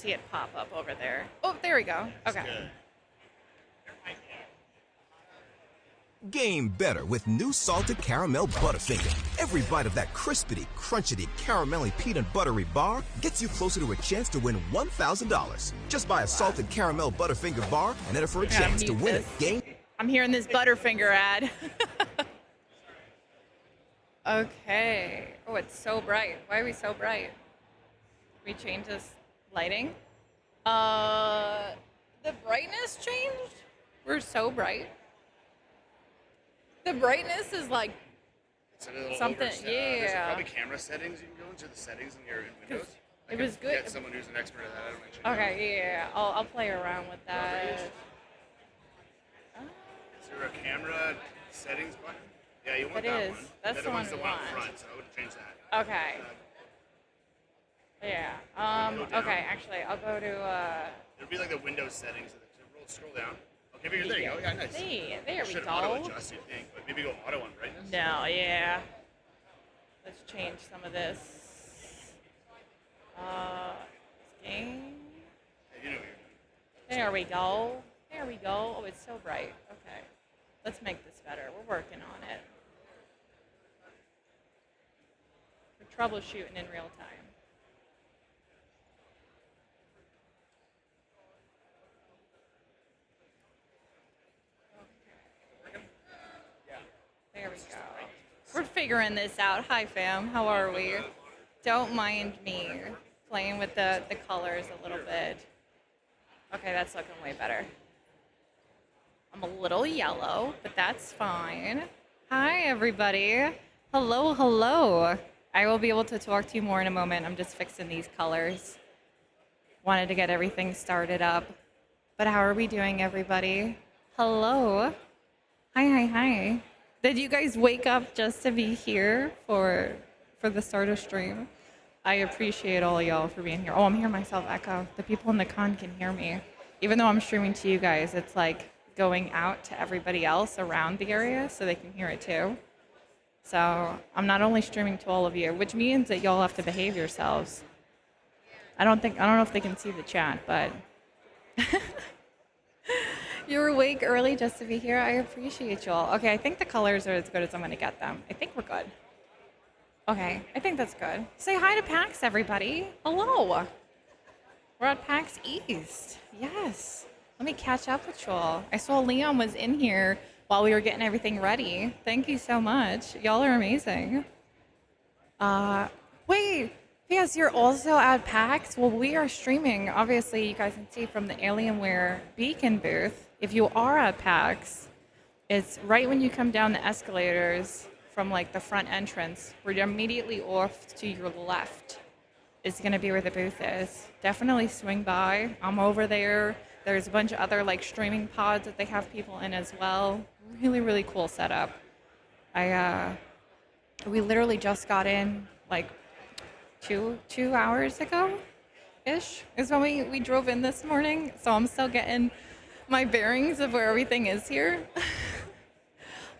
see it pop up over there. Oh, there we go. It's Okay. good. Game better with new salted caramel Butterfinger. Every bite of that crispity, crunchity, caramelly peanut buttery bar gets you closer to a chance to win $1,000. Just buy a salted caramel Butterfinger bar and enter for a I gotta chance to mute win this. a game. I'm hearing this Butterfinger ad. Okay. Oh, it's so bright. Why are we so bright? We change this lighting. The brightness changed? We're so bright. The brightness is like It's a little something, There's yeah. probably camera settings you can go into, the settings in your Windows. It was good. Get someone who's an expert at that. I don't actually know. Okay, yeah. I'll play around with that. Is there a camera settings button? Yeah, you want It that is. one. That's And the then one one's we the one up want. front, so I would change that. Okay. Yeah. Go down. Okay, actually, I'll go to It'll be like the Windows settings. Scroll down. Okay, maybe there you go. Yeah, nice. there we Should go. auto adjust, you think, but maybe go auto on brightness. No, yeah. Let's change some of this. Game. Yeah, you know what you're doing. There we go. There we go. Oh, it's so bright. Okay. Let's make this better. We're working on it. We're troubleshooting in real time. There we go. We're figuring this out. Hi, fam. How are we? Don't mind me playing with the colors a little bit. Okay, that's looking way better. I'm a little yellow, but that's fine. Hi, everybody. Hello, hello. I will be able to talk to you more in a moment. I'm just fixing these colors. Wanted to get everything started up. But how are we doing, everybody? Hello. Hi, hi, hi. Did you guys wake up just to be here for the start of stream? I appreciate all y'all for being here. Oh, I'm hearing myself echo. The people in the con can hear me. Even though I'm streaming to you guys, it's like going out to everybody else around the area so they can hear it too. So I'm not only streaming to all of you, which means that y'all have to behave yourselves. I don't know if they can see the chat, but you're awake early just to be here. I appreciate y'all. Okay, I think the colors are as good as I'm gonna get them. I think we're good. Okay, I think that's good. Say hi to PAX, everybody. Hello. We're at PAX East. Yes. Let me catch up with y'all. I saw Leon was in here while we were getting everything ready. Thank you so much. Y'all are amazing. Wait. Yes, you're also at PAX. Well, we are streaming. Obviously, you guys can see from the Alienware Beacon booth. If you are at PAX, it's right when you come down the escalators from like the front entrance. We're immediately off to your left is going to be where the booth is. Definitely swing by. I'm over there. There's a bunch of other like streaming pods that they have people in as well. Really, really cool setup. We literally just got in like two hours ago ish is when we drove in this morning. So I'm still getting my bearings of where everything is here.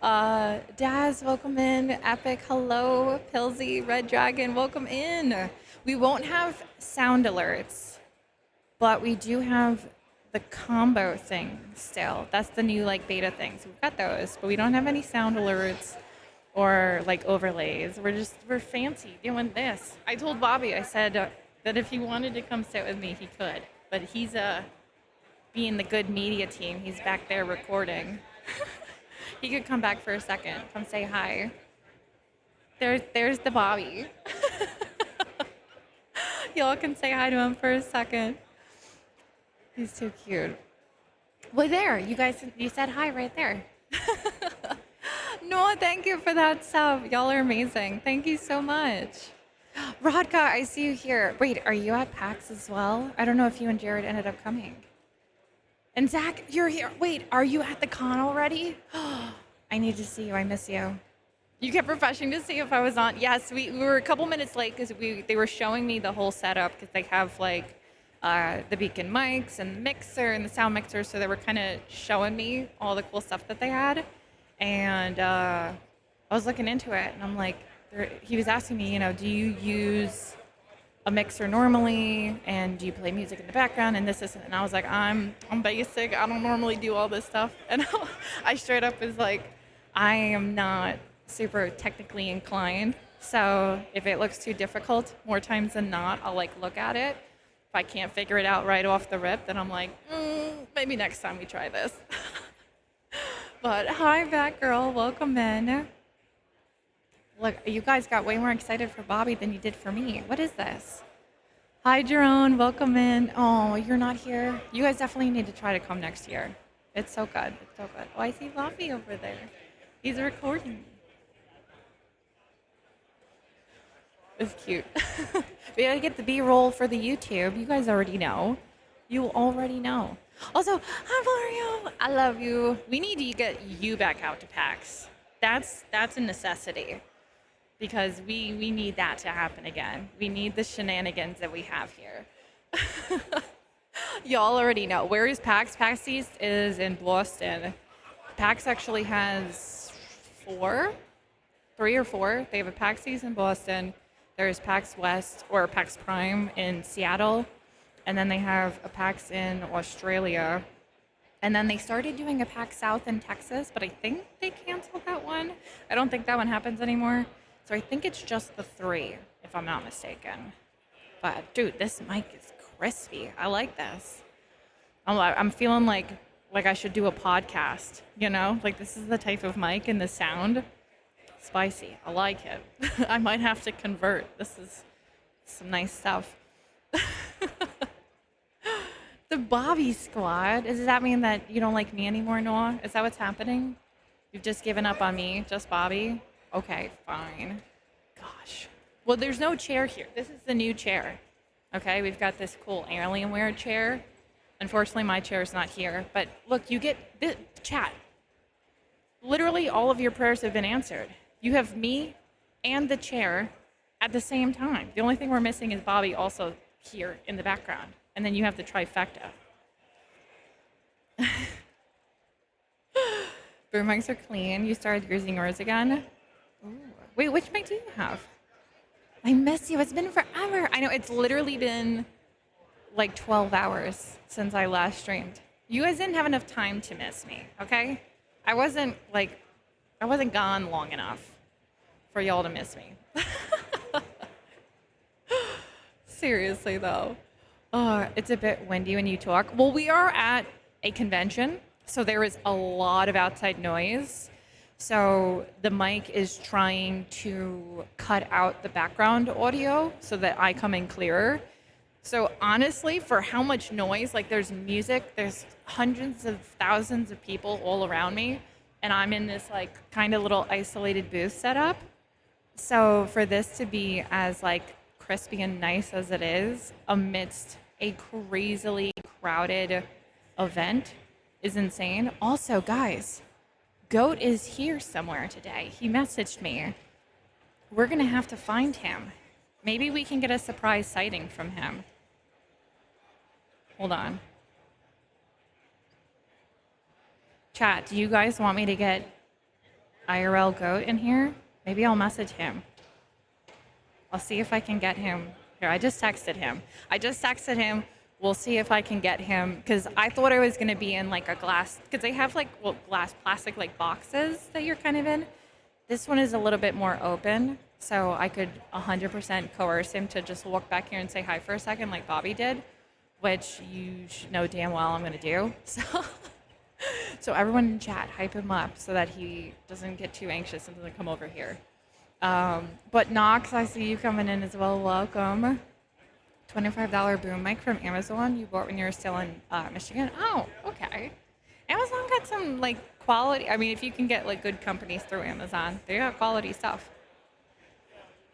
Daz, welcome in. Epic, hello. Pilsy, Red Dragon, welcome in. We won't have sound alerts, but we do have the combo thing still. That's the new like beta thing. So we've got those, but we don't have any sound alerts or like overlays. We're fancy doing this. I told Bobby, I said that if he wanted to come sit with me, he could, but he's being the good media team. He's back there recording. He could come back for a second. Come say hi. There's the Bobby. Y'all can say hi to him for a second. He's too cute. Well, there, you said hi right there. No, thank you for that sub. Y'all are amazing. Thank you so much. Rodka, I see you here. Wait, are you at PAX as well? I don't know if you and Jared ended up coming. And Zach, you're here. Wait, are you at the con already? I need to see you. I miss you. You kept refreshing to see if I was on. Yes, we were a couple minutes late because they were showing me the whole setup because they have like the beacon mics and the mixer and the sound mixer. So they were kind of showing me all the cool stuff that they had. And I was looking into it and I'm like, he was asking me, do you use a mixer normally, and do you play music in the background and this, and I was like, I'm basic. I don't normally do all this stuff. And I straight up was like, I am not super technically inclined. So if it looks too difficult, more times than not, I'll like look at it. If I can't figure it out right off the rip, then I'm like, maybe next time we try this. But hi, Batgirl, welcome in. Look, you guys got way more excited for Bobby than you did for me. What is this? Hi, Jerome. Welcome in. Oh, you're not here. You guys definitely need to try to come next year. It's so good. It's so good. Oh, I see Bobby over there. He's recording. It's cute. We gotta get the B-roll for the YouTube. You guys already know. You already know. Also, hi, Mario. I love you. We need to get you back out to PAX. That's a necessity. Because we need that to happen again. We need the shenanigans that we have here. Y'all already know. Where is PAX? PAX East is in Boston. PAX actually has three or four. They have a PAX East in Boston. There's PAX West or PAX Prime in Seattle. And then they have a PAX in Australia. And then they started doing a PAX South in Texas, but I think they canceled that one. I don't think that one happens anymore. So I think it's just the three, if I'm not mistaken. But dude, this mic is crispy. I like this. I'm feeling like I should do a podcast, you know? Like this is the type of mic and the sound. Spicy. I like it. I might have to convert. This is some nice stuff. The Bobby Squad. Does that mean that you don't like me anymore, Noah? Is that what's happening? You've just given up on me, just Bobby? Okay, fine. Gosh. Well, there's no chair here. This is the new chair. Okay, we've got this cool Alienware chair. Unfortunately, my chair is not here. But look, you get this chat. Literally, all of your prayers have been answered. You have me and the chair at the same time. The only thing we're missing is Bobby also here in the background. And then you have the trifecta. Boom mics are clean. You started using yours again? Ooh. Wait, which mic do you have? I miss you. It's been forever. I know, it's literally been like 12 hours since I last streamed. You guys didn't have enough time to miss me, okay? I wasn't gone long enough for y'all to miss me. Seriously, though. It's a bit windy when you talk. Well, we are at a convention, so there is a lot of outside noise. So the mic is trying to cut out the background audio so that I come in clearer. So honestly, for how much noise, like there's music, there's hundreds of thousands of people all around me, and I'm in this like kind of little isolated booth setup. So for this to be as like crispy and nice as it is amidst a crazily crowded event is insane. Also, guys, Goat is here somewhere today. He messaged me. We're gonna have to find him. Maybe we can get a surprise sighting from him. Hold on. Chat, do you guys want me to get IRL Goat in here? Maybe I'll message him. I'll see if I can get him. Here, I just texted him. We'll see if I can get him, because I thought I was going to be in like a glass, because they have like plastic like boxes that you're kind of in. This one is a little bit more open, so I could 100% coerce him to just walk back here and say hi for a second like Bobby did, which you should know damn well I'm going to do. So everyone in chat, hype him up so that he doesn't get too anxious and doesn't come over here. But Knox, I see you coming in as well. Welcome. $25 boom mic from Amazon you bought when you were still in Michigan. Oh, okay. Amazon got some like quality. I mean, if you can get like good companies through Amazon, they got quality stuff.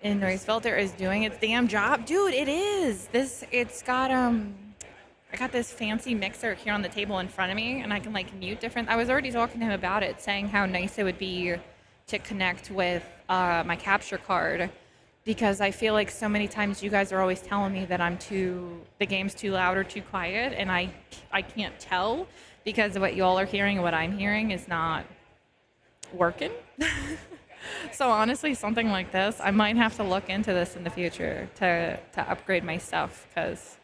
And noise filter is doing its damn job, dude. It is. It's got I got this fancy mixer here on the table in front of me, and I can like mute different. I was already talking to him about it, saying how nice it would be to connect with my capture card, because I feel like so many times you guys are always telling me that the game's too loud or too quiet, and I can't tell because what y'all are hearing and what I'm hearing is not working. So honestly, something like this, I might have to look into this in the future to upgrade my stuff because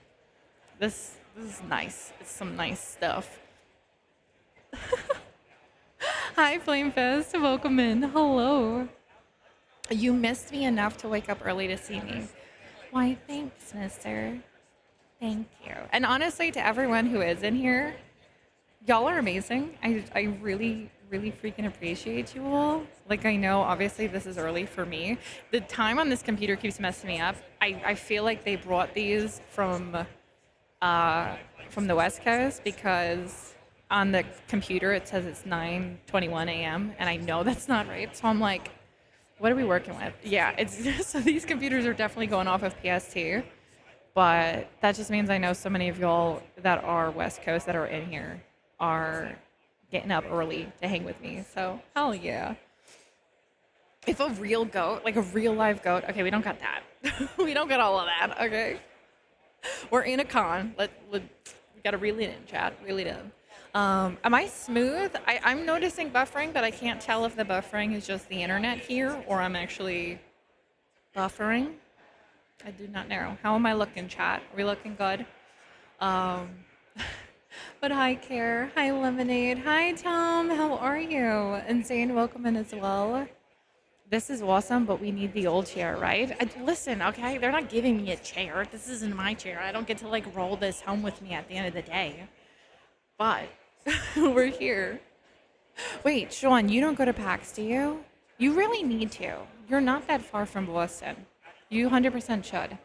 this is nice. It's some nice stuff. Hi, Flamefest. Welcome in. Hello. You missed me enough to wake up early to see me. Why, thanks, mister. Thank you. And honestly, to everyone who is in here, y'all are amazing. I really, really freaking appreciate you all. Like, I know, obviously, this is early for me. The time on this computer keeps messing me up. I feel like they brought these from the West Coast because on the computer it says it's 9:21 a.m. and I know that's not right. So I'm like, what are we working with? Yeah, it's just, so these computers are definitely going off of PST, but that just means I know so many of y'all that are West Coast that are in here are getting up early to hang with me. So hell yeah. If a real goat, like a real live goat, okay, we don't got that. We don't got all of that, okay? We're in a con. We gotta reel it in, chat. Reel it in. Am I smooth? I'm noticing buffering, but I can't tell if the buffering is just the internet here or I'm actually buffering. I do not know. How am I looking, chat? Are we looking good? Um, but hi, Care. Hi, Lemonade. Hi, Tom. How are you? Insane, welcome in as well. This is awesome, but we need the old chair, right? Listen, okay? They're not giving me a chair. This isn't my chair. I don't get to like roll this home with me at the end of the day. But we're here. Wait, Sean, you don't go to PAX, do you? You really need to. You're not that far from Boston. You 100% should.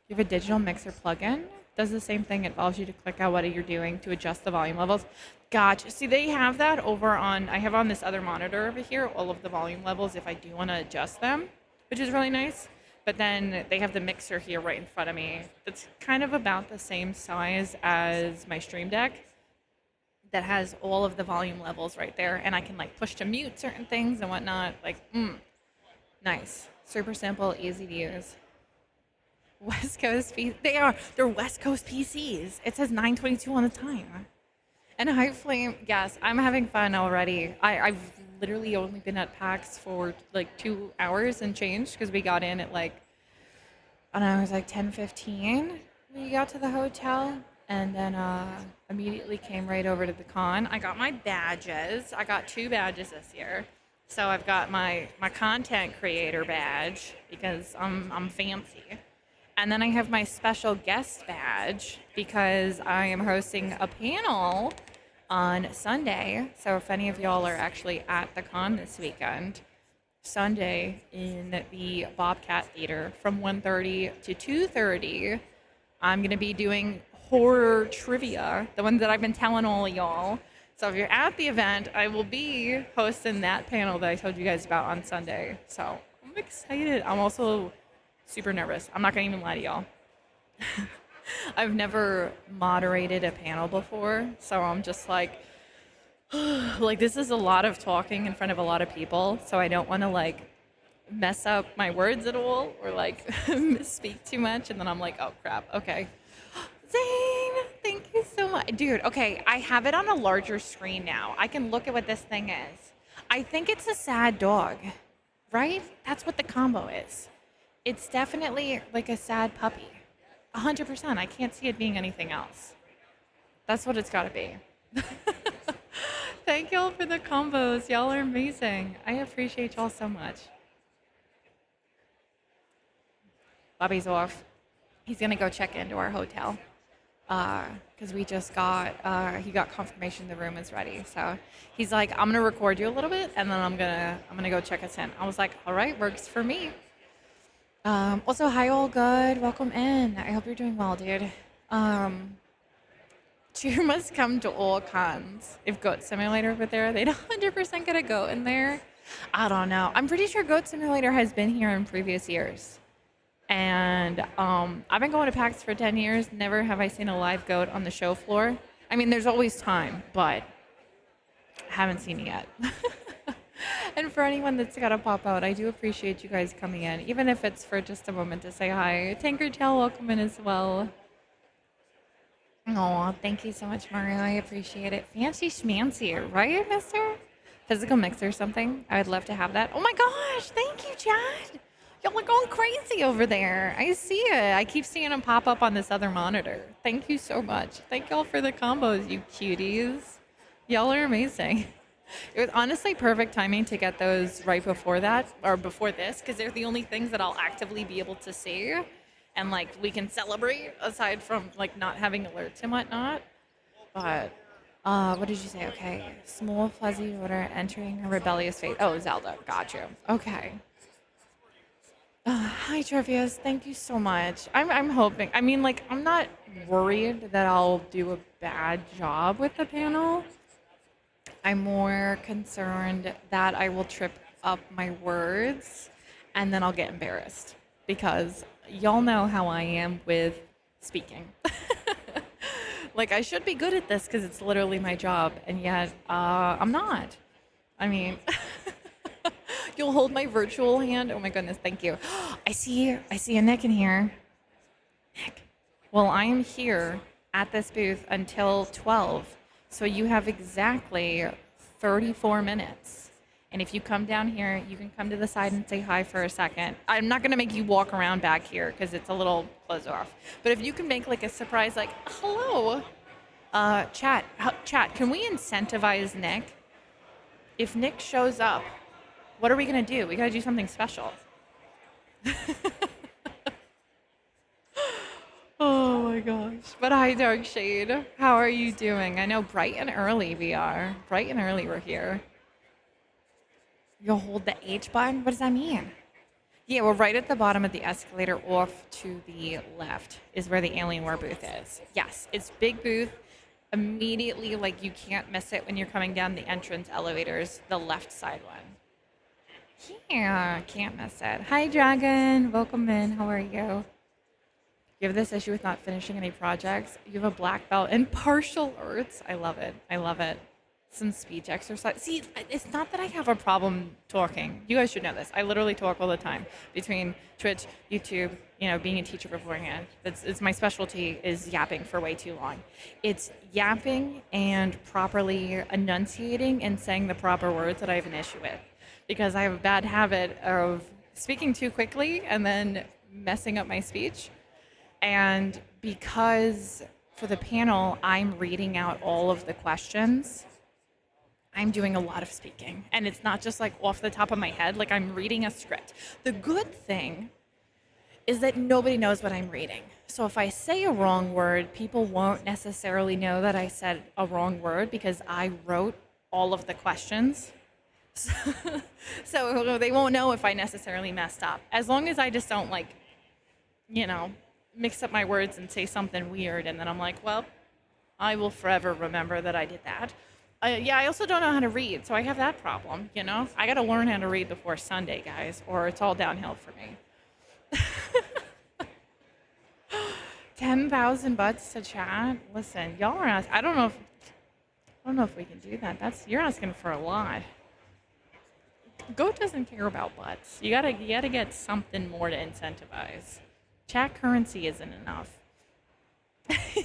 You have a digital mixer plugin. Does the same thing. It allows you to click out what you're doing to adjust the volume levels. Gotcha. See, they have that over on, I have on this other monitor over here, all of the volume levels if I do want to adjust them, which is really nice. But then they have the mixer here right in front of me. It's kind of about the same size as my Stream Deck that has all of the volume levels right there. And I can like push to mute certain things and whatnot. Like, nice. Super simple, easy to use. West Coast PCs. They're West Coast PCs. It says 9:22 on the time. And High Flame, yes, I'm having fun already. I've literally only been at PAX for like 2 hours and change because we got in at like, I don't know, it was like 10:15. We got to the hotel and then immediately came right over to the con. I got my badges. I got 2 badges this year. So I've got my content creator badge because I'm fancy. And then I have my special guest badge because I am hosting a panel on Sunday. So if any of y'all are actually at the con this weekend, Sunday in the Bobcat Theater from 1:30 to 2:30, I'm going to be doing horror trivia, the one that I've been telling all of y'all. So if you're at the event, I will be hosting that panel that I told you guys about on Sunday. So I'm excited. I'm also super nervous. I'm not going to even lie to y'all. I've never moderated a panel before, so I'm just like, like this is a lot of talking in front of a lot of people, so I don't want to like mess up my words at all or like misspeak too much, and then I'm like, oh crap, okay. Zane, thank you so much. Dude, okay, I have it on a larger screen now. I can look at what this thing is. I think it's a sad dog, right? That's what the combo is. It's definitely like a sad puppy. 100%. I can't see it being anything else. That's what it's got to be. Thank y'all for the combos. Y'all are amazing. I appreciate y'all so much. Bobby's off. He's going to go check into our hotel because we just got, he got confirmation the room is ready. So he's like, I'm going to record you a little bit and then I'm going to go check us in. I was like, all right, works for me. Also, hi, all good. Welcome in. I hope you're doing well, dude. Cheer must come to all cons. If Goat Simulator were there, they'd 100% get a goat in there. I don't know. I'm pretty sure Goat Simulator has been here in previous years. And I've been going to PAX for 10 years. Never have I seen a live goat on the show floor. I mean, there's always time, but I haven't seen it yet. And for anyone that's got to pop out, I do appreciate you guys coming in, even if it's for just a moment to say hi. Tinkertail, welcome in as well. Oh, thank you so much, Mario. I appreciate it. Fancy schmancy, right, mister? physical mix or something. I would love to have that. Oh my gosh, thank you, Chad. Y'all are going crazy over there. I see it. I keep seeing them pop up on this other monitor. Thank you so much. Thank y'all for the combos, you cuties. Y'all are amazing. It was honestly perfect timing to get those right before that or before this because they're the only things that I'll actively be able to see and like we can celebrate aside from like not having alerts and whatnot. But what did you say? Okay, small fuzzy water entering a rebellious phase. Oh, Zelda, got you. Okay. Hi, Trevius. Thank you so much. I'm hoping. I mean, like, I'm not worried that I'll do a bad job with the panel. I'm more concerned that I will trip up my words and then I'll get embarrassed because y'all know how I am with speaking. Like, I should be good at this because it's literally my job, and yet I'm not. I mean, you'll hold my virtual hand. Oh my goodness, thank you. I see a Nick in here. Nick. Well, I am here at this booth until 12. So you have exactly 34 minutes. And if you come down here, you can come to the side and say hi for a second. I'm not going to make you walk around back here because it's a little closed off. But if you can make like a surprise, like, hello, chat, can we incentivize Nick? If Nick shows up, what are we going to do? We got to do something special. Oh my gosh. But hi, Dark Shade. How are you doing? I know bright and early we are. Bright and early we're here. You'll hold the H button? What does that mean? Yeah, we're right at the bottom of the escalator off to the left is where the Alienware booth is. Yes, it's big booth. Immediately, like, you can't miss it when you're coming down the entrance elevators, the left side one. Yeah, can't miss it. Hi, Dragon. Welcome in. How are you? You have this issue with not finishing any projects. You have a black belt in partial arts. I love it. I love it. Some speech exercise. See, it's not that I have a problem talking. You guys should know this. I literally talk all the time between Twitch, YouTube, you know, being a teacher beforehand. It's my specialty is yapping for way too long. It's yapping and properly enunciating and saying the proper words that I have an issue with because I have a bad habit of speaking too quickly and then messing up my speech. And because for the panel, I'm reading out all of the questions, I'm doing a lot of speaking. And it's not just like off the top of my head, like I'm reading a script. The good thing is that nobody knows what I'm reading. So if I say a wrong word, people won't necessarily know that I said a wrong word because I wrote all of the questions. So they won't know if I necessarily messed up. As long as I just don't like, you know, mix up my words and say something weird, and then I'm like, well, I will forever remember that I did that. Yeah, I also don't know how to read, so I have that problem, you know? I got to learn how to read before Sunday, guys, or it's all downhill for me. 10,000 butts to chat? Listen, y'all are asking, I don't know if we can do that. You're asking for a lot. Goat doesn't care about butts. You gotta get something more to incentivize. Chat currency isn't enough.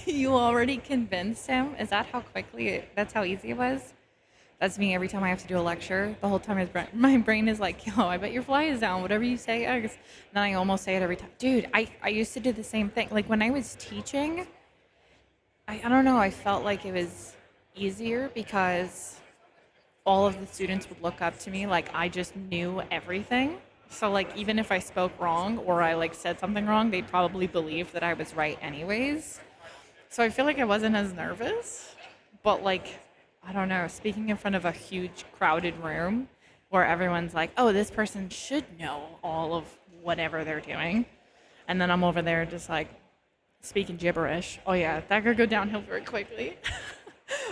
You already convinced him? Is that that's how easy it was? That's me every time I have to do a lecture. The whole time my brain is like, yo, I bet your fly is down. Whatever you say, Eggs. And then I almost say it every time. Dude, I used to do the same thing. Like when I was teaching, I don't know, I felt like it was easier because all of the students would look up to me like I just knew everything. So like even if I spoke wrong or I like said something wrong, they'd probably believe that I was right anyways. So I feel like I wasn't as nervous, but like, I don't know, speaking in front of a huge crowded room where everyone's like, oh, this person should know all of whatever they're doing. And then I'm over there just like speaking gibberish. Oh yeah, that could go downhill very quickly.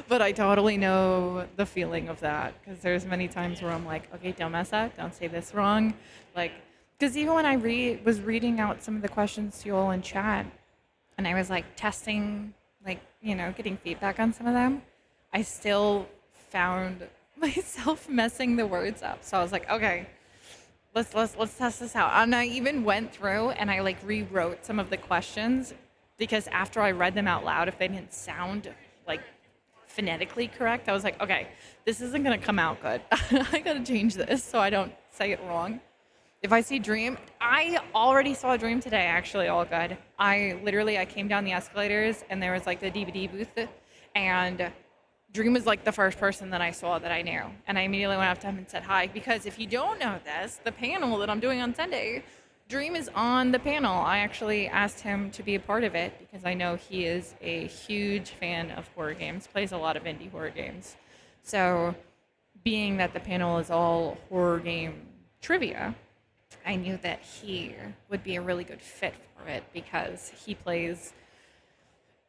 But I totally know the feeling of that because there's many times where I'm like, okay, don't mess up, don't say this wrong. Like, because even when I was reading out some of the questions to you all in chat and I was like testing, like, you know, getting feedback on some of them, I still found myself messing the words up. So I was like, okay, let's test this out. And I even went through and I like rewrote some of the questions because after I read them out loud, if they didn't sound like phonetically correct. I was like, okay, this isn't gonna come out good. I gotta change this so I don't say it wrong. If I see Dream, I already saw Dream today. Actually, all good. I came down the escalators and there was like the DVD booth, and Dream was like the first person that I saw that I knew, and I immediately went up to him and said hi. Because if you don't know this, the panel that I'm doing on Sunday, Dream is on the panel. I actually asked him to be a part of it because I know he is a huge fan of horror games, plays a lot of indie horror games. So, being that the panel is all horror game trivia, I knew that he would be a really good fit for it because he plays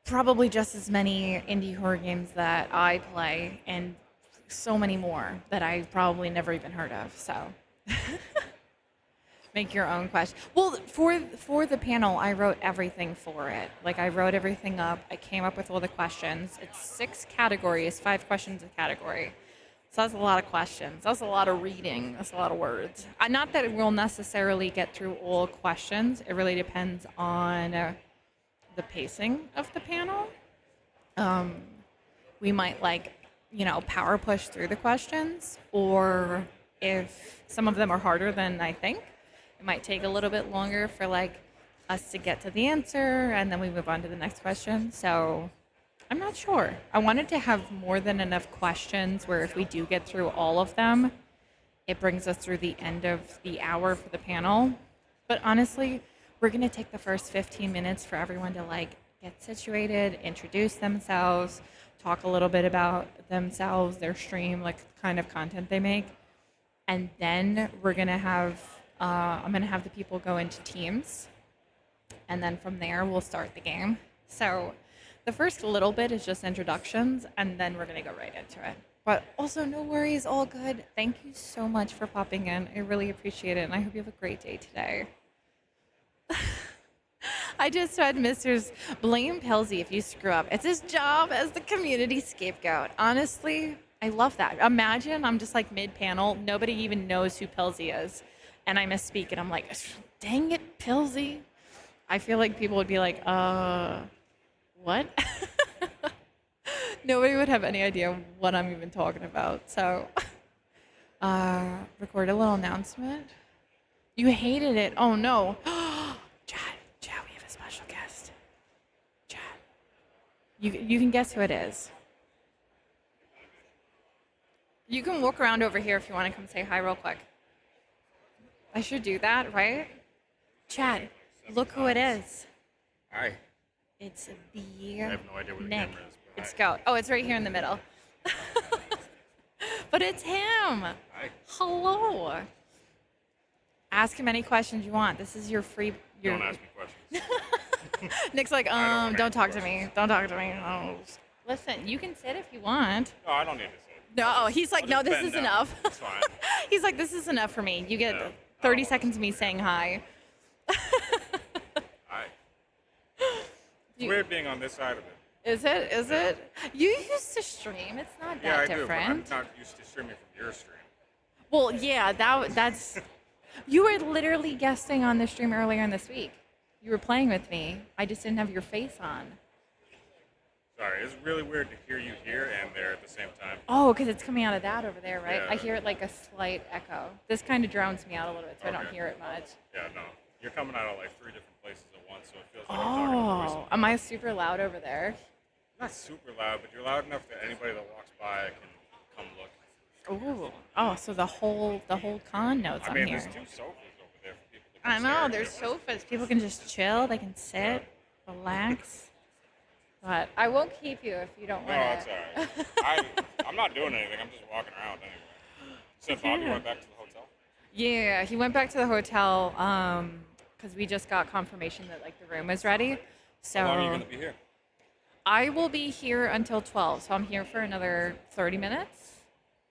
probably just as many indie horror games that I play and so many more that I probably never even heard of. So make your own question. Well, for the panel, I wrote everything for it. Like I wrote everything up. I came up with all the questions. It's 6 categories, 5 questions a category. So that's a lot of questions. That's a lot of reading. That's a lot of words. Not that we'll necessarily get through all questions. It really depends on the pacing of the panel. We might power push through the questions, or if some of them are harder than I think, it might take a little bit longer for like us to get to the answer, and then we move on to the next question. So I'm not sure. I wanted to have more than enough questions where if we do get through all of them, it brings us through the end of the hour for the panel. But honestly, we're going to take the first 15 minutes for everyone to like get situated, introduce themselves, talk a little bit about themselves, their stream, like the kind of content they make. And then we're going to have, I'm going to have the people go into teams. And then from there, we'll start the game. So the first little bit is just introductions, and then we're going to go right into it. But also, no worries, all good. Thank you so much for popping in. I really appreciate it, and I hope you have a great day today. I just read Mr.'s blame Pilsy if you screw up. It's his job as the community scapegoat. Honestly, I love that. Imagine I'm just like mid-panel, nobody even knows who Pilsy is, and I misspeak, and I'm like, dang it, Pilsy. I feel like people would be like, what? Nobody would have any idea what I'm even talking about. So, record a little announcement. You hated it. Oh no. Chad, we have a special guest. Chad, you can guess who it is. You can walk around over here if you want to come say hi real quick. I should do that, right? Chad, look who it is. Hi. It's I have no idea where the Nick. camera is. But It's Scout. Oh, it's right here in the middle. But it's him. Hi. Hello. Ask him any questions you want. This is your free. Don't ask me questions. Nick's like, I don't don't talk answer to me. Don't talk to me. Oh. Listen, you can sit if you want. No, I don't need to sit. No, he's like, I'll no, just this bend is down. enough. It's fine. He's like, this is enough for me. You get No, 30 I don't seconds of me saying hi. Hi. It's weird being on this side of it. Is it? Is it? You used to stream. It's not Yeah, that I do, but I'm different. not used to streaming from your stream. Well, yeah, that's. You were literally guesting on the stream earlier in this week. You were playing with me. I just didn't have your face on. Sorry, it's really weird to hear you here and there at the same time. Oh, because it's coming out of that over there, right? Yeah. I hear it like a slight echo. This kind of drowns me out a little bit, so I don't Okay. hear it much. Yeah, no. You're coming out of like 3 different places at once, so it feels like I'm talking to the voice. Oh, am I super loud over there? Not super loud, but you're loud enough that anybody that walks by can come look. Ooh. Oh, so the whole con knows I I'm mean, here. there's 2 sofas over there for people to come I know, stare at there's you. sofas. People can just chill. They can sit, relax. But I won't keep you if you don't No, want it's to. alright. I'm not doing anything. I'm just walking around anyway. So Bobby went back to the hotel? Yeah, he went back to the hotel because we just got confirmation that like the room is ready. So How long are you going to be here? I will be here until 12. So I'm here for another 30 minutes.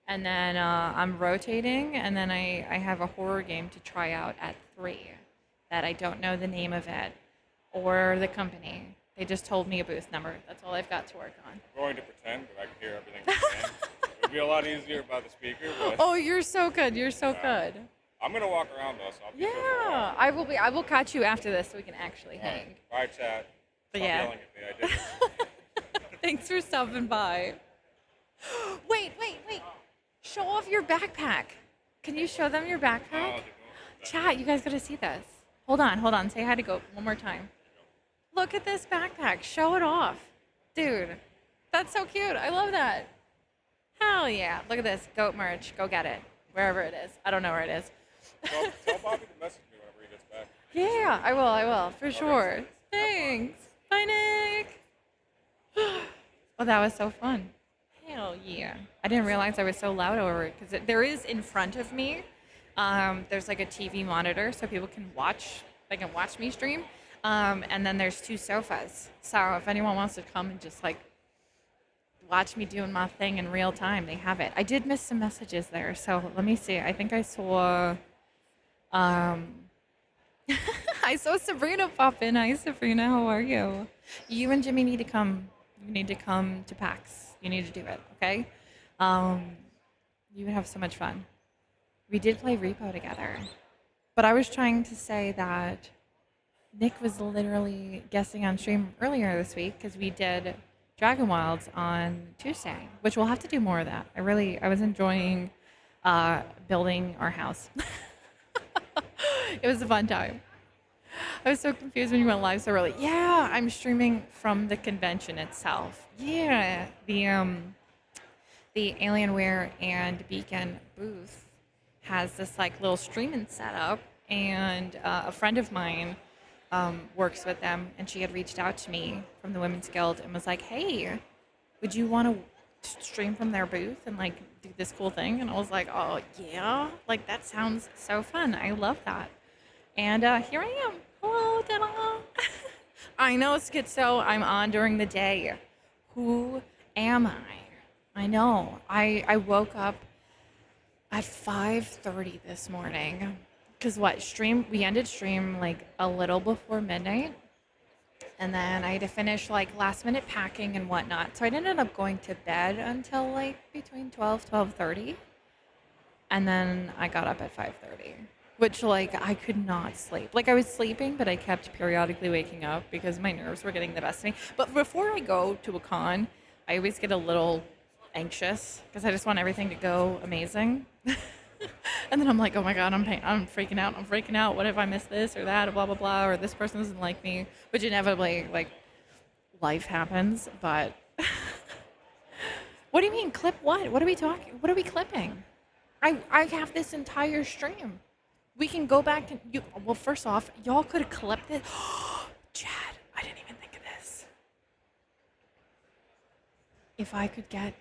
And then I'm rotating. And then I have a horror game to try out at 3 that I don't know the name of it or the company. They just told me a booth number. That's all I've got to work on. I'm going to pretend that I can hear everything you're saying. It would be a lot easier by the speaker, but Oh, you're so good. You're so good. I'm going to walk around though, so I'll be here for a Yeah, while. I will be. I will catch you after this so we can actually All hang. right. Bye, chat. But Stop yeah. yelling at me. I did it. Thanks for stopping by. Wait, wait, wait. Show off your backpack. Can you show them your backpack? Chat, you guys gotta see this. Hold on. Say hi to Goat one more time. Look at this backpack. Show it off. Dude, that's so cute. I love that. Hell yeah. Look at this. Goat merch. Go get it. Wherever it is. I don't know where it is. Tell Bobby to message me whenever he gets back. Yeah, I will, for sure. Thanks. Bye, Nick. Well, that was so fun. Hell yeah. I didn't realize I was so loud over it because there is in front of me, there's like a TV monitor so people can watch, they can watch me stream. And then there's 2 sofas. So if anyone wants to come and just like watch me doing my thing in real time, they have it. I did miss some messages there. So let me see. I think I saw, I saw Sabrina pop in. Hi, Sabrina. How are you? You and Jimmy need to come. You need to come to PAX. You need to do it, okay? You would have so much fun. We did play Repo together. But I was trying to say that Nick was literally guessing on stream earlier this week because we did Dragon Wilds on Tuesday, which we'll have to do more of that. I was enjoying building our house. It was a fun time. I was so confused when you went live so early. Yeah, I'm streaming from the convention itself. Yeah, the Alienware and Beacon booth has this like little streaming setup, and a friend of mine works with them, and she had reached out to me from the Women's Guild and was like, "Hey, would you want to stream from their booth and like do this cool thing?" And I was like, "Oh yeah, like that sounds so fun. I love that." And here I am. Hello, Dana. I know, Schizo. I'm on during the day. Who am I? I know. I woke up at 5:30 this morning. Because we ended stream like a little before midnight. And then I had to finish like last minute packing and whatnot. So I ended up going to bed until like between 12:30. And then I got up at 5:30. Which, like, I could not sleep. Like, I was sleeping, but I kept periodically waking up because my nerves were getting the best of me. But before I go to a con, I always get a little anxious because I just want everything to go amazing. And then I'm like, oh my God, I'm freaking out. What if I miss this or that, or blah, blah, blah, or this person doesn't like me, which inevitably, like, life happens. But what do you mean, clip what? What are we clipping? I have this entire stream. We can go back and well, first off, y'all could have clipped it. Chad, I didn't even think of this. If I could get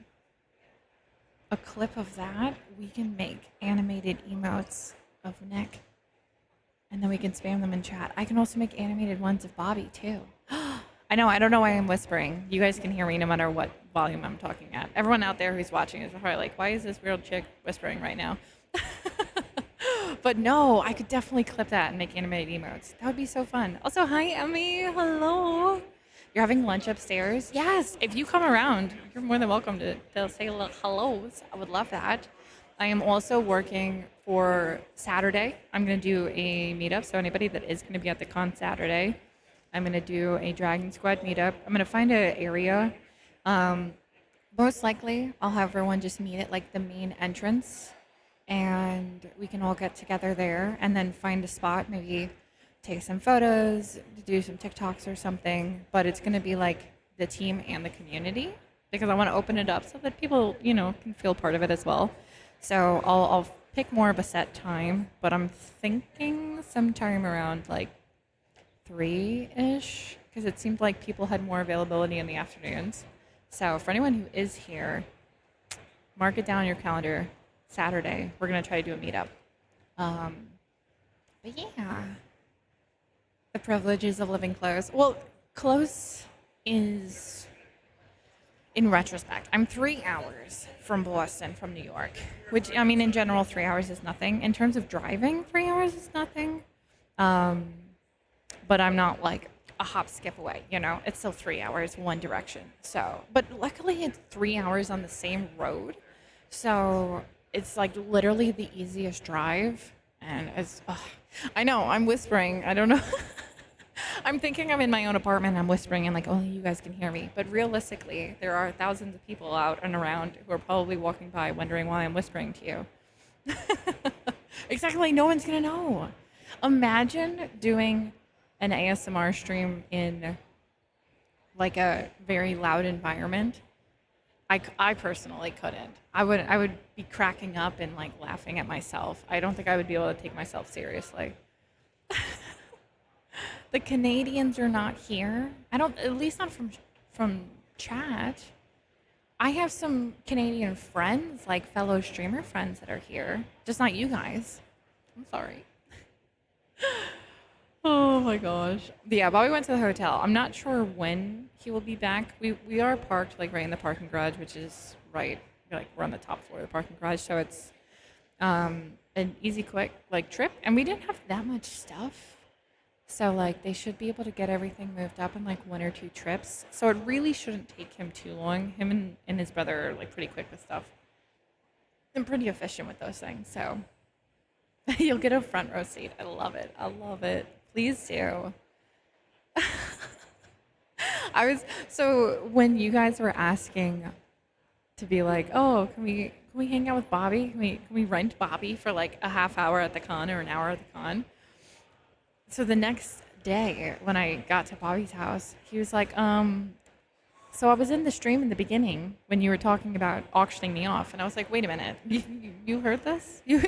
a clip of that, we can make animated emotes of Nick. And then we can spam them in chat. I can also make animated ones of Bobby too. I know, I don't know why I'm whispering. You guys can hear me no matter what volume I'm talking at. Everyone out there who's watching is probably like, why is this weird chick whispering right now? But no, I could definitely clip that and make animated emotes. That would be so fun. Also, hi, Emmy. Hello. You're having lunch upstairs? Yes. If you come around, you're more than welcome to say hellos. I would love that. I am also working for Saturday. I'm going to do a meetup. So anybody that is going to be at the con Saturday, I'm going to do a Dragon Squad meetup. I'm going to find an area. Most likely, I'll have everyone just meet at like the main entrance. And we can all get together there and then find a spot, maybe take some photos, do some TikToks or something. But it's going to be like the team and the community because I want to open it up so that people, can feel part of it as well. So I'll pick more of a set time, but I'm thinking sometime around like 3-ish because it seemed like people had more availability in the afternoons. So for anyone who is here, mark it down on your calendar. Saturday, we're going to try to do a meetup. But yeah, the privileges of living close. Well, close is, in retrospect, I'm 3 hours from Boston, from New York, which, I mean, in general, 3 hours is nothing. In terms of driving, 3 hours is nothing. But I'm not like a hop, skip away, It's still 3 hours, one direction. So, but luckily it's 3 hours on the same road. So it's like literally the easiest drive, and I know I'm whispering. I don't know. I'm thinking I'm in my own apartment. I'm whispering and like only you guys can hear me. But realistically, there are thousands of people out and around who are probably walking by wondering why I'm whispering to you. Exactly. No one's gonna know. Imagine doing an ASMR stream in like a very loud environment. I personally couldn't. I would be cracking up and like laughing at myself. I don't think I would be able to take myself seriously. The Canadians are not here. I don't, at least not from chat. I have some Canadian friends, like fellow streamer friends that are here. Just not you guys. I'm sorry. Oh my gosh. Yeah, Bobby went to the hotel. I'm not sure when he will be back. We are parked like right in the parking garage, which is right like we're on the top floor of the parking garage, so it's an easy, quick like trip. And we didn't have that much stuff, so like they should be able to get everything moved up in like 1 or 2 trips. So it really shouldn't take him too long. Him and his brother are like pretty quick with stuff and pretty efficient with those things. So you'll get a front row seat. I love it. I love it. Please do. So when you guys were asking to be like, oh, can we hang out with Bobby? Can we rent Bobby for like a half hour at the con or an hour at the con? So the next day when I got to Bobby's house, he was like, so I was in the stream in the beginning when you were talking about auctioning me off, and I was like, wait a minute, you heard this? You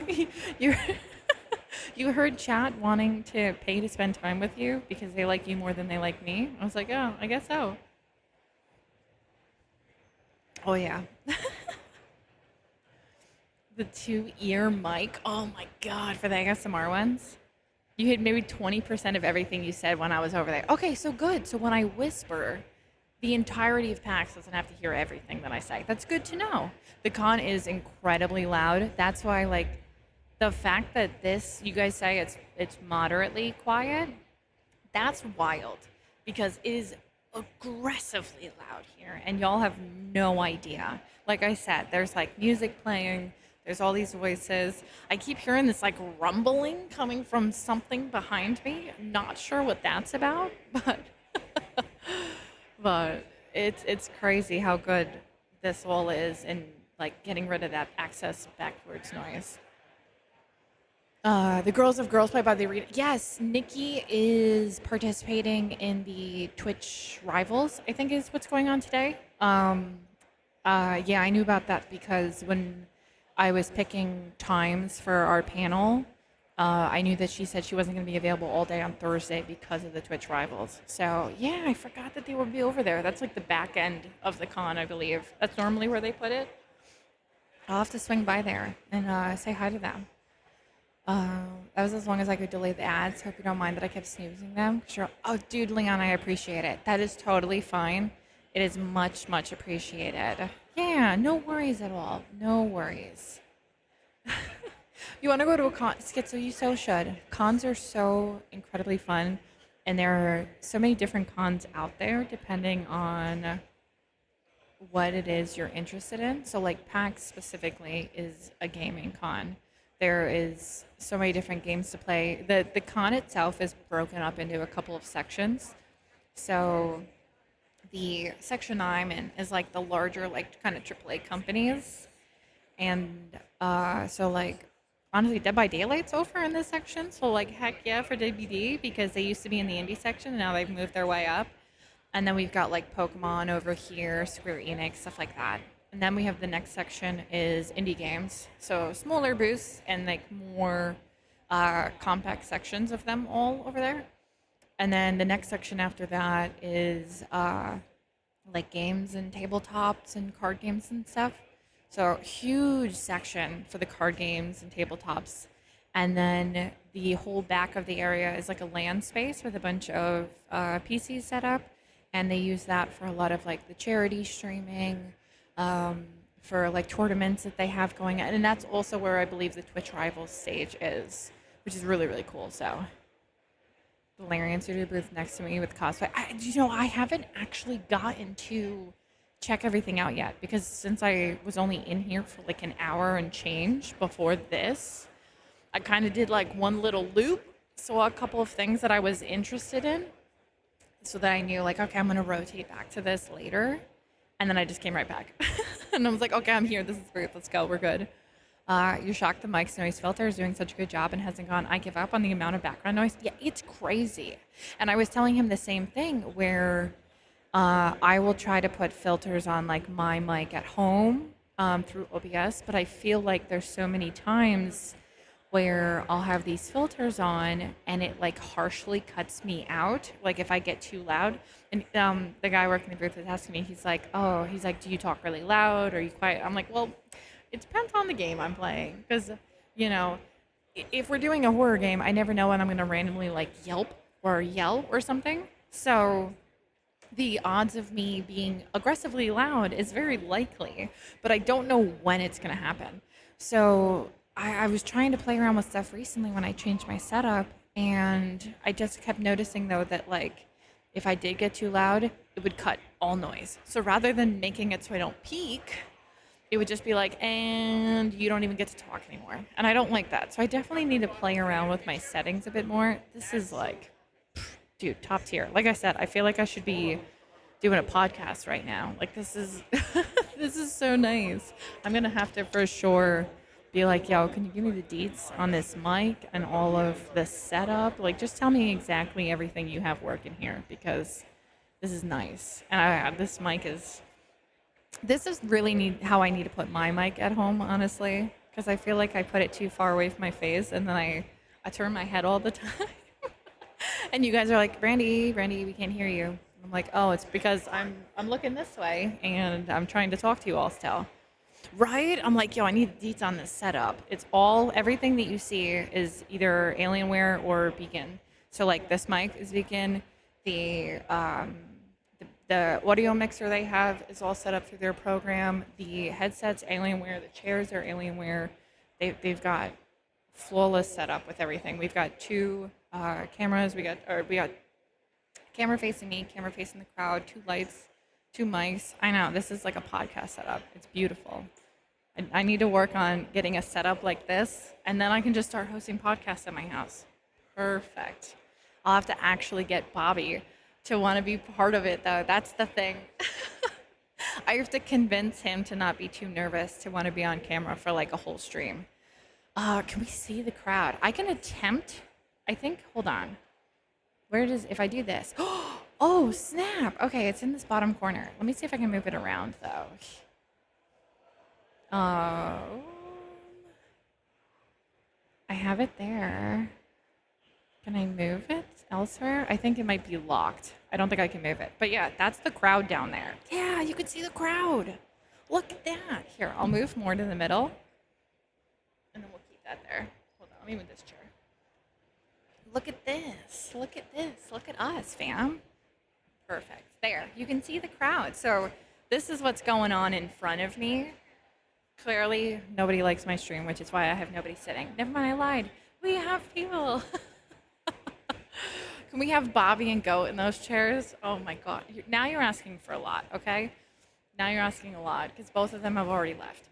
you heard chat wanting to pay to spend time with you because they like you more than they like me? I was like, oh, I guess so. Oh yeah. The 2-ear mic. Oh my god, for the ASMR ones. You hit maybe 20% of everything you said when I was over there. Okay, so good. So when I whisper, the entirety of PAX doesn't have to hear everything that I say. That's good to know. The con is incredibly loud. That's why, like, the fact that this, you guys say it's moderately quiet, that's wild because it is aggressively loud here, and y'all have no idea. Like I said, there's like music playing. There's all these voices. I keep hearing this like rumbling coming from something behind me. Not sure what that's about, but but it's crazy how good this wall is in like getting rid of that access backwards noise. The Girls of Girls Play by the Arena. Yes, Nikki is participating in the Twitch Rivals, I think is what's going on today. Yeah, I knew about that because when I was picking times for our panel, I knew that she said she wasn't going to be available all day on Thursday because of the Twitch Rivals. So, yeah, I forgot that they would be over there. That's like the back end of the con, I believe. That's normally where they put it. I'll have to swing by there and say hi to them. That was as long as I could delay the ads. Hope you don't mind that I kept snoozing them. Sure. Oh, dude, Leon, I appreciate it. That is totally fine. It is much, much appreciated. Yeah, no worries at all. No worries. You want to go to a con? Schizo, you so should. Cons are so incredibly fun, and there are so many different cons out there depending on what it is you're interested in. So, like, PAX specifically is a gaming con. There is so many different games to play. The con itself is broken up into a couple of sections. So the section I'm in is like the larger, like kind of AAA companies. And so like honestly, Dead by Daylight's over in this section. So like heck yeah for WD because they used to be in the indie section and now they've moved their way up. And then we've got like Pokemon over here, Square Enix, stuff like that. And then we have the next section is indie games. So smaller booths and like more compact sections of them all over there. And then the next section after that is like games and tabletops and card games and stuff. So huge section for the card games and tabletops. And then the whole back of the area is like a LAN space with a bunch of PCs set up. And they use that for a lot of like the charity streaming, for like tournaments that they have going on. And that's also where I believe the Twitch Rivals stage is, which is really, really cool. So Valerian studio booth next to me with cosplay. I haven't actually gotten to check everything out yet because since I was only in here for like an hour and change before this, I kind of did like one little loop, saw a couple of things that I was interested in, so that I knew like, okay, I'm gonna rotate back to this later. And then I just came right back. And I was like, okay, I'm here. This is great. Let's go. We're good. You're shocked the mic's noise filter is doing such a good job and hasn't gone. I give up on the amount of background noise. Yeah, it's crazy. And I was telling him the same thing where I will try to put filters on like my mic at home through OBS, but I feel like there's so many times where I'll have these filters on and it like harshly cuts me out. Like if I get too loud. And the guy working the booth was asking me, he's like, do you talk really loud? Or are you quiet? I'm like, well, it depends on the game I'm playing. Because, you know, if we're doing a horror game, I never know when I'm going to randomly like yelp or yell or something. So the odds of me being aggressively loud is very likely, but I don't know when it's going to happen. So I was trying to play around with stuff recently when I changed my setup, and I just kept noticing though that like if I did get too loud, it would cut all noise. So rather than making it so I don't peak, it would just be like, and you don't even get to talk anymore. And I don't like that. So I definitely need to play around with my settings a bit more. This is like, dude, top tier. Like I said, I feel like I should be doing a podcast right now. Like this is this is so nice. I'm gonna have to for sure be like, yo, can you give me the deets on this mic and all of the setup? Like just tell me exactly everything you have working here because this is nice. And this is really how I need to put my mic at home, honestly, because I feel like I put it too far away from my face and then I turn my head all the time. And you guys are like, Brandy, we can't hear you. I'm like, oh, it's because I'm looking this way and I'm trying to talk to you all still. Right? I'm like, yo, I need deets on this setup. Everything that you see is either Alienware or Beacon. So like this mic is Beacon. The audio mixer they have is all set up through their program. The headset's Alienware. The chairs are Alienware. They've got flawless setup with everything. We've got two cameras. We got camera facing me, camera facing the crowd, two lights, two mics. I know this is like a podcast setup. It's beautiful. I need to work on getting a setup like this, and then I can just start hosting podcasts at my house. Perfect. I'll have to actually get Bobby to want to be part of it, though. That's the thing. I have to convince him to not be too nervous to want to be on camera for like a whole stream. Can we see the crowd? I can attempt. I think. Hold on. If I do this? Oh, snap. Okay, it's in this bottom corner. Let me see if I can move it around, though. I have it there. Can I move it elsewhere? I think it might be locked. I don't think I can move it. But yeah, that's the crowd down there. Yeah, you can see the crowd. Look at that. Here, I'll move more to the middle. And then we'll keep that there. Hold on, let me move this chair. Look at this. Look at this. Look at us, fam. Perfect. There. You can see the crowd. So this is what's going on in front of me. Clearly, nobody likes my stream, which is why I have nobody sitting. Never mind, I lied. We have people. Can we have Bobby and Goat in those chairs? Oh my God. Now you're asking for a lot, okay? Now you're asking a lot because both of them have already left.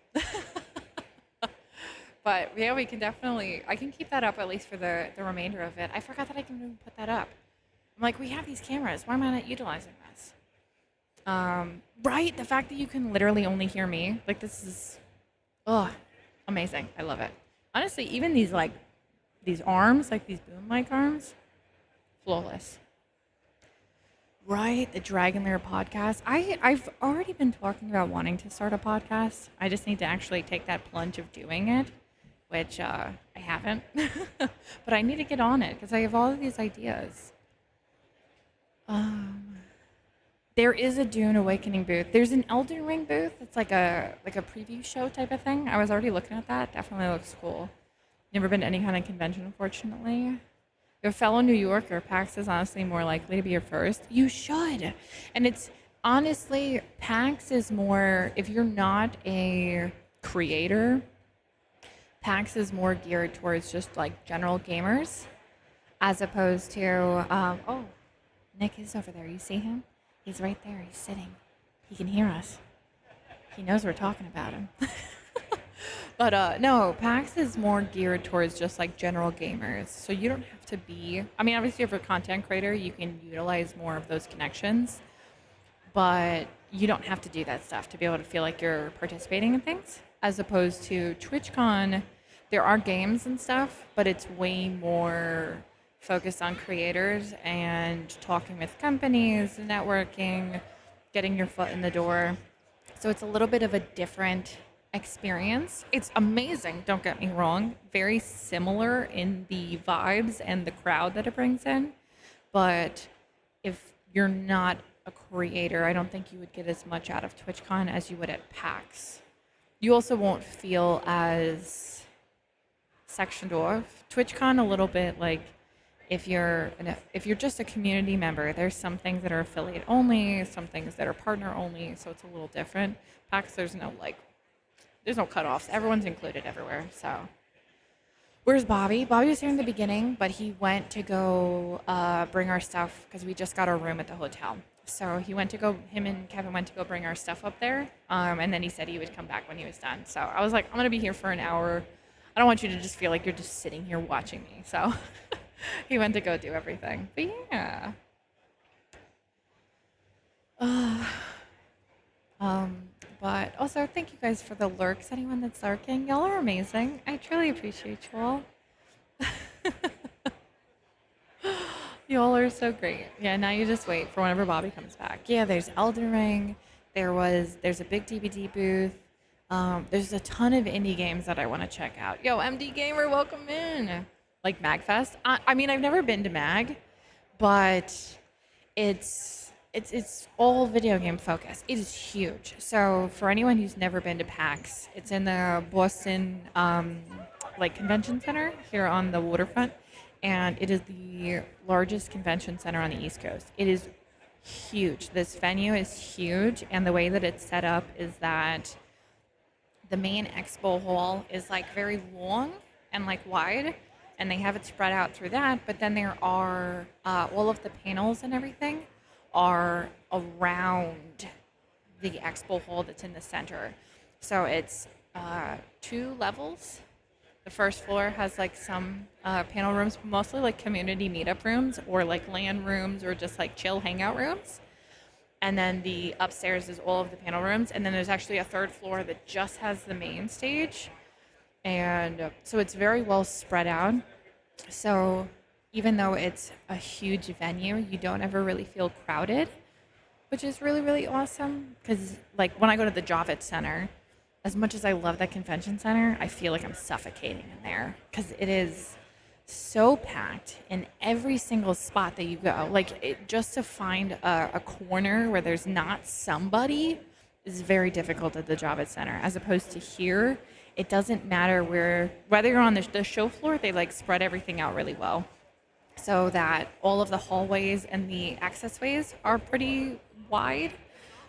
But yeah, we can definitely, I can keep that up at least for the remainder of it. I forgot that I can even put that up. I'm like, we have these cameras. Why am I not utilizing this? Right? The fact that you can literally only hear me. Like this is, amazing. I love it. Honestly, even these arms, like these boom mic arms, flawless. Right? The Dragon Lair podcast. I've already been talking about wanting to start a podcast. I just need to actually take that plunge of doing it, which I haven't. But I need to get on it because I have all of these ideas. There is a Dune Awakening booth. There's an Elden Ring booth. It's like a preview show type of thing. I was already looking at that. Definitely looks cool. Never been to any kind of convention, unfortunately. Your fellow New Yorker, PAX is honestly more likely to be your first. You should. And it's honestly, PAX is more, if you're not a creator, PAX is more geared towards just like general gamers as opposed to, Nick is over there. You see him? He's right there. He's sitting. He can hear us. He knows we're talking about him. But no, PAX is more geared towards just like general gamers. So you don't have to be. I mean, obviously, if you're a content creator, you can utilize more of those connections, but you don't have to do that stuff to be able to feel like you're participating in things. As opposed to TwitchCon, there are games and stuff, but it's way more focused on creators and talking with companies, networking, getting your foot in the door. So it's a little bit of a different experience. It's amazing, don't get me wrong. Very similar in the vibes and the crowd that it brings in. But if you're not a creator, I don't think you would get as much out of TwitchCon as you would at PAX. You also won't feel as sectioned off. TwitchCon a little bit like if you're just a community member, there's some things that are affiliate only, some things that are partner only, so it's a little different. PAX, there's no cutoffs. Everyone's included everywhere. So, where's Bobby? Bobby was here in the beginning, but he went to go bring our stuff because we just got our room at the hotel. So him and Kevin went to go bring our stuff up there, and then he said he would come back when he was done. So I was like, I'm gonna be here for an hour. I don't want you to just feel like you're just sitting here watching me. So he went to go do everything. But yeah. But also thank you guys for the lurks. Anyone that's lurking, y'all are amazing. I truly appreciate you all. Y'all are so great. Yeah, now you just wait for whenever Bobby comes back. Yeah, there's Elden Ring. There's a big DVD booth. There's a ton of indie games that I want to check out. Yo, MD Gamer, welcome in. Like MagFest. I mean, I've never been to Mag, but it's all video game focused. It is huge. So for anyone who's never been to PAX, it's in the Boston convention center here on the waterfront, and it is the largest convention center on the East Coast. It is huge. This venue is huge, and the way that it's set up is that the main expo hall is like very long and like wide, and they have it spread out through that. But then there are all of the panels and everything are around the expo hall that's in the center. So it's 2 levels. The first floor has like some panel rooms, mostly like community meetup rooms or like LAN rooms or just like chill hangout rooms. And then the upstairs is all of the panel rooms. And then there's actually a 3rd floor that just has the main stage. And so it's very well spread out. So even though it's a huge venue, you don't ever really feel crowded, which is really, really awesome. Because like when I go to the Javits Center, as much as I love that convention center, I feel like I'm suffocating in there because it is so packed in every single spot that you go. Just to find a corner where there's not somebody is very difficult at the Javits Center. As opposed to here, it doesn't matter whether you're on the show floor, they like spread everything out really well, so that all of the hallways and the access ways are pretty wide,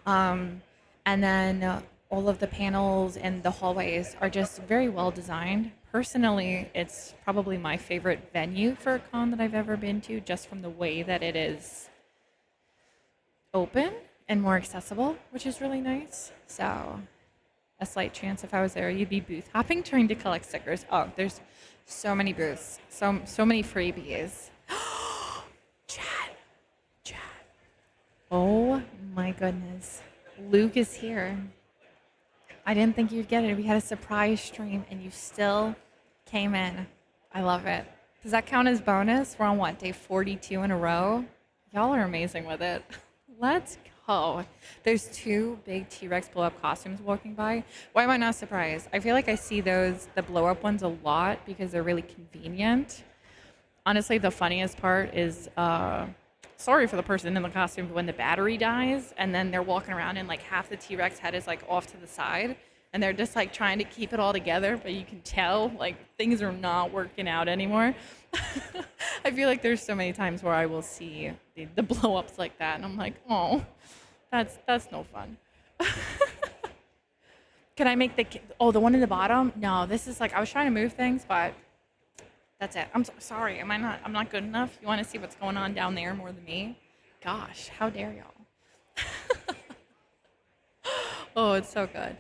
and then all of the panels and the hallways are just very well designed. Personally, it's probably my favorite venue for a con that I've ever been to, just from the way that it is open and more accessible, which is really nice. So a slight chance if I was there, you'd be booth hopping, trying to collect stickers. Oh, there's so many booths, so many freebies. Chat. Oh my goodness. Luke is here. I didn't think you'd get it. We had a surprise stream and you still came in. I love it. Does that count as bonus? We're on what, day 42 in a row? Y'all are amazing with it. Let's go. There's 2 big T-Rex blow-up costumes walking by. Why am I not surprised? I feel like I see the blow-up ones a lot because they're really convenient. Honestly, the funniest part is, sorry for the person in the costume, but when the battery dies and then they're walking around and like half the T-Rex head is like off to the side and they're just like trying to keep it all together, but you can tell like things are not working out anymore. I feel like there's so many times where I will see the blow-ups like that and I'm like, oh, that's no fun. Can I make the one in the bottom? No, this is like, I was trying to move things, but that's it. I'm sorry. I'm not good enough? You want to see what's going on down there more than me? Gosh, how dare y'all? Oh, it's so good.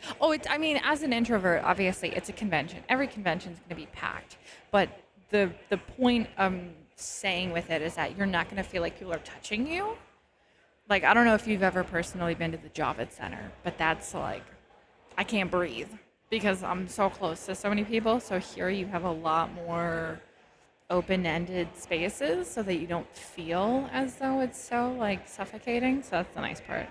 As an introvert, obviously, it's a convention. Every convention is going to be packed. But the point saying with it is that you're not going to feel like people are touching you. Like, I don't know if you've ever personally been to the Javits Center, but that's like, I can't breathe because I'm so close to so many people. So here you have a lot more open-ended spaces so that you don't feel as though it's so like suffocating. So that's the nice part.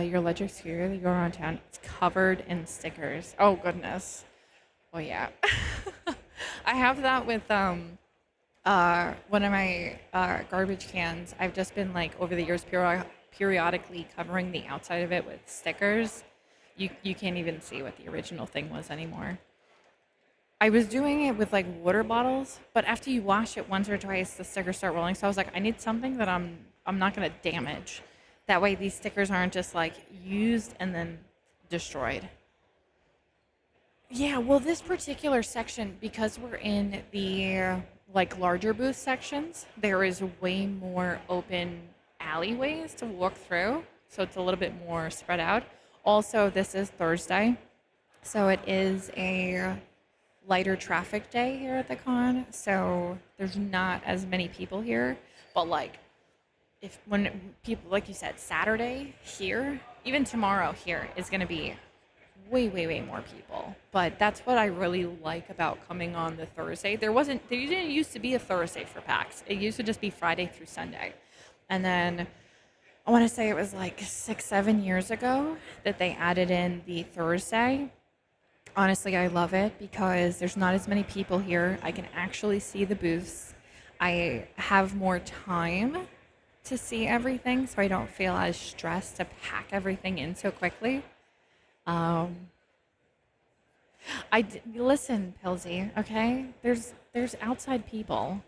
Your electric scooter that you go around town, it's covered in stickers. Oh goodness. Oh yeah. I have that with one of my garbage cans. I've just been like over the years periodically covering the outside of it with stickers. You can't even see what the original thing was anymore. I was doing it with like water bottles, but after you wash it once or twice, the stickers start rolling. So I was like, I need something that I'm not gonna damage. That way these stickers aren't just like used and then destroyed. Yeah, well, this particular section, because we're in the like larger booth sections, there is way more open alleyways to walk through, so it's a little bit more spread out. Also, this is Thursday, so it is a lighter traffic day here at the con, so there's not as many people here. But like, if when people, like you said, Saturday here, even tomorrow here is going to be way more people. But that's what I really like about coming on the Thursday. There didn't used to be a Thursday for PAX. It used to just be Friday through Sunday. And then I want to say it was like 6-7 years ago that they added in the Thursday. Honestly, I love it because there's not as many people here. I can actually see the booths. I have more time to see everything, so I don't feel as stressed to pack everything in so quickly. Um, listen, Pilsy. Okay, there's outside people.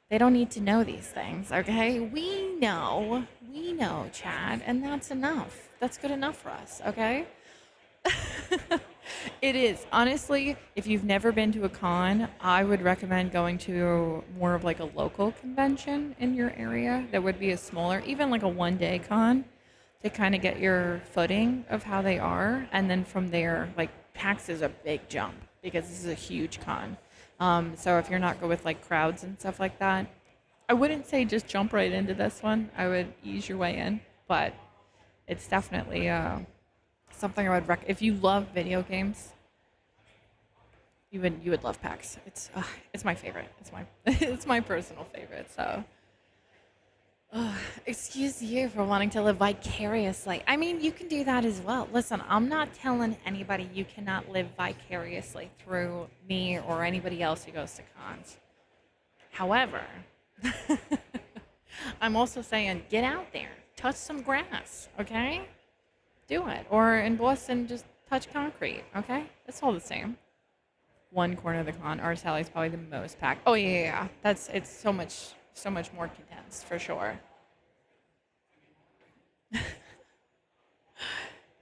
They don't need to know these things. Okay, we know, Chad, and that's enough. That's good enough for us. Okay. It is. Honestly, if you've never been to a con, I would recommend going to more of like a local convention in your area that would be a smaller, even like a 1 day con to kind of get your footing of how they are. And then from there, like PAX is a big jump because this is a huge con. So if you're not good with like crowds and stuff like that, I wouldn't say just jump right into this one. I would ease your way in, but it's definitely something I would if you love video games, you would love PAX. It's my favorite. It's my it's my personal favorite. So, excuse you for wanting to live vicariously. I mean, you can do that as well. Listen, I'm not telling anybody you cannot live vicariously through me or anybody else who goes to cons. However, I'm also saying get out there, touch some grass, okay? Do it. Or in Boston, just touch concrete, okay? It's all the same. One corner of the con, Arts Alley is probably the most packed. Oh yeah. It's so much more condensed for sure.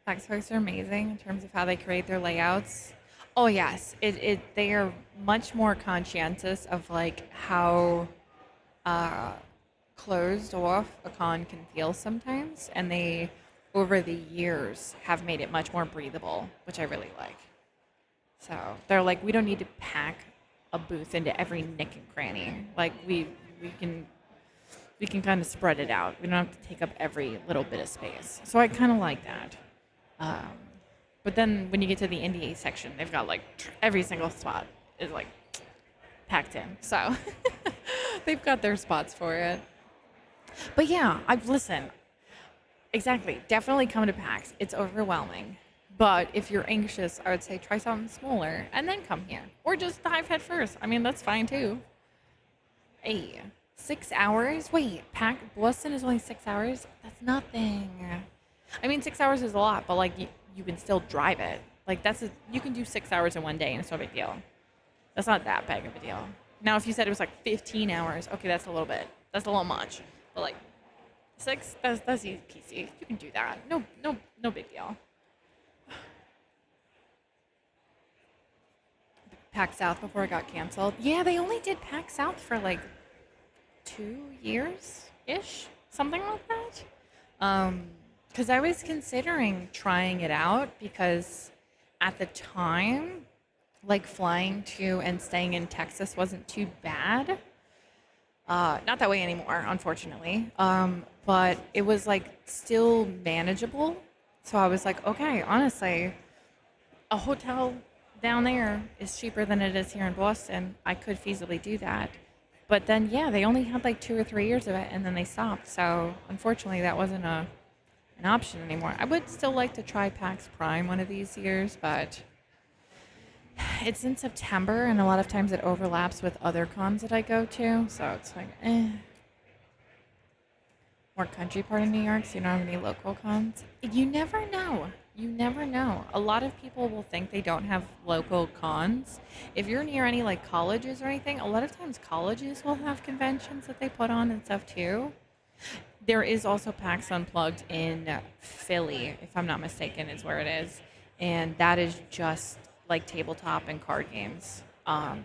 PAX folks are amazing in terms of how they create their layouts. Oh yes, they are much more conscientious of like how closed off a con can feel sometimes, and they over the years have made it much more breathable, which I really like. So they're like, we don't need to pack a booth into every nick and cranny. Like we can kind of spread it out. We don't have to take up every little bit of space. So I kind of like that. But then when you get to the NDA section, they've got like every single spot is like packed in. So they've got their spots for it. But yeah, listen. Exactly. Definitely come to PAX. It's overwhelming. But if you're anxious, I would say try something smaller and then come here. Or just dive head first. I mean, that's fine too. Hey, 6 hours? Wait, Boston is only 6 hours? That's nothing. I mean, 6 hours is a lot, but like you can still drive it. Like you can do 6 hours in 1 day and it's no big deal. That's not that big of a deal. Now, if you said it was like 15 hours, okay, that's a little much. But like 6, that's easy peasy. You can do that. No big deal. PAX South before it got canceled. Yeah, they only did PAX South for like 2 years-ish, something like that. Because I was considering trying it out because at the time, like flying to and staying in Texas wasn't too bad. Not that way anymore, unfortunately. But it was like still manageable. So I was like, okay, honestly, a hotel down there is cheaper than it is here in Boston. I could feasibly do that. But then, yeah, they only had like 2 or 3 years of it and then they stopped. So unfortunately, that wasn't an option anymore. I would still like to try PAX Prime one of these years, but it's in September and a lot of times it overlaps with other cons that I go to. So it's like, more country part of New York, so you don't have any local cons. You never know. You never know. A lot of people will think they don't have local cons. If you're near any like colleges or anything, a lot of times colleges will have conventions that they put on and stuff too. There is also PAX Unplugged in Philly, if I'm not mistaken, is where it is. And that is just like tabletop and card games.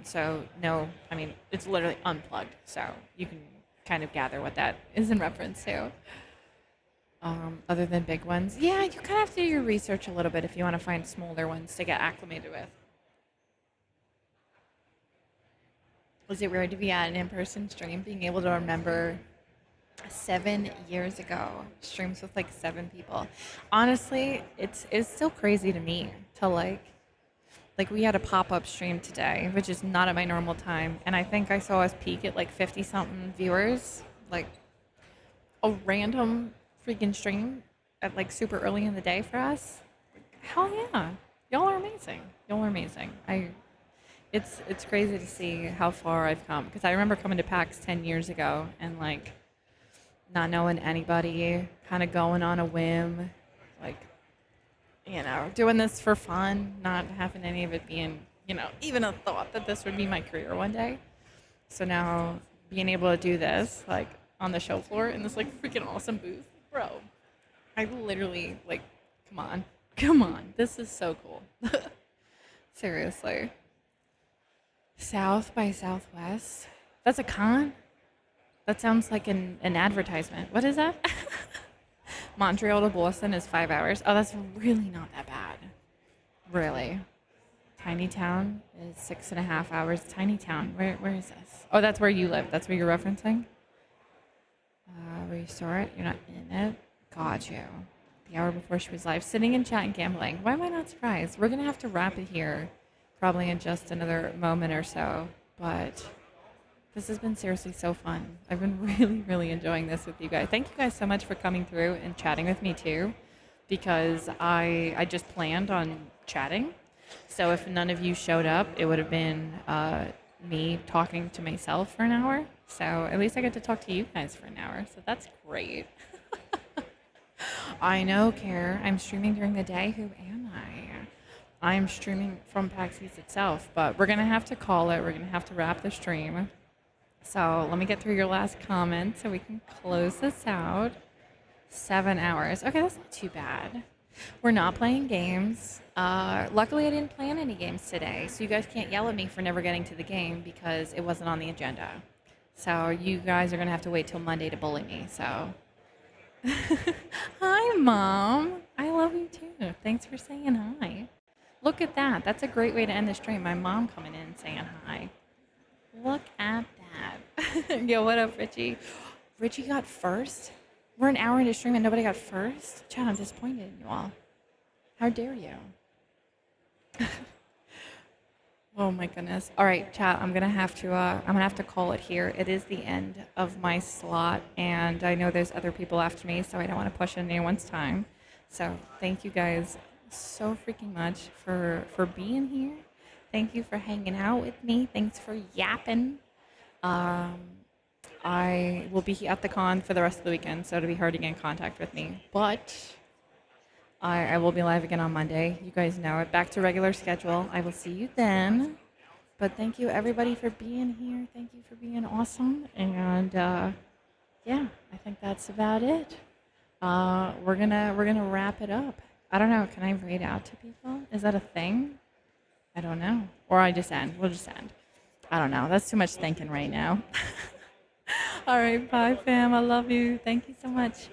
So, no, I mean, it's literally unplugged. So you can kind of gather what that is in reference to. Other than big ones. Yeah, you kind of have to do your research a little bit if you want to find smaller ones to get acclimated with. Was it weird to be at an in-person stream, being able to remember 7 years ago streams with like 7 people? Honestly, it's still crazy to me to like we had a pop-up stream today, which is not at my normal time, and I think I saw us peak at like 50 something viewers, like a random freaking stream at like super early in the day for us. Hell yeah. Y'all are amazing. Y'all are amazing. It's crazy to see how far I've come because I remember coming to PAX 10 years ago and like not knowing anybody, kind of going on a whim, like, doing this for fun, not having any of it being, even a thought that this would be my career one day. So now being able to do this, like, on the show floor in this, like, freaking awesome booth, bro, I literally, like, come on, this is so cool. Seriously. South by Southwest? That's a con? That sounds like an advertisement. What is that? Montreal to Boston is 5 hours. Oh, that's really not that bad. Really. Tiny Town is 6.5 hours. Tiny Town. Where is this? Oh, that's where you live. That's what you're referencing? Where you saw it? You're not in it? Got you. The hour before she was live. Sitting in chat and gambling. Why am I not surprised? We're going to have to wrap it here probably in just another moment or so. But this has been seriously so fun. I've been really, really enjoying this with you guys. Thank you guys so much for coming through and chatting with me too, because I just planned on chatting. So if none of you showed up, it would have been me talking to myself for an hour. So at least I get to talk to you guys for an hour. So that's great. I know, Care. I'm streaming during the day. Who am I? I'm streaming from PAX East itself, but we're going to have to call it. We're going to have to wrap the stream. So let me get through your last comment so we can close this out. 7 hours. Okay, that's not too bad. We're not playing games. Luckily, I didn't plan any games today, so you guys can't yell at me for never getting to the game because it wasn't on the agenda. So you guys are going to have to wait till Monday to bully me. So, hi, Mom. I love you too. Thanks for saying hi. Look at that. That's a great way to end the stream. My mom coming in and saying hi. Look at that. Yo, what up, Richie? Richie got first? We're an hour into stream and nobody got first? Chad, I'm disappointed in you all. How dare you? Oh my goodness. All right, chat, I'm gonna have to call it here. It is the end of my slot, and I know there's other people after me, so I don't want to push anyone's time. So thank you guys so freaking much for being here. Thank you for hanging out with me. Thanks for yapping. I will be at the con for the rest of the weekend, so it'll be hard to get in contact with me. But I will be live again on Monday. You guys know it. Back to regular schedule. I will see you then. But thank you, everybody, for being here. Thank you for being awesome. And yeah, I think that's about it. We're gonna wrap it up. I don't know. Can I read out to people? Is that a thing? I don't know. Or I just end. We'll just end. I don't know. That's too much thinking right now. All right. Bye, fam. I love you. Thank you so much.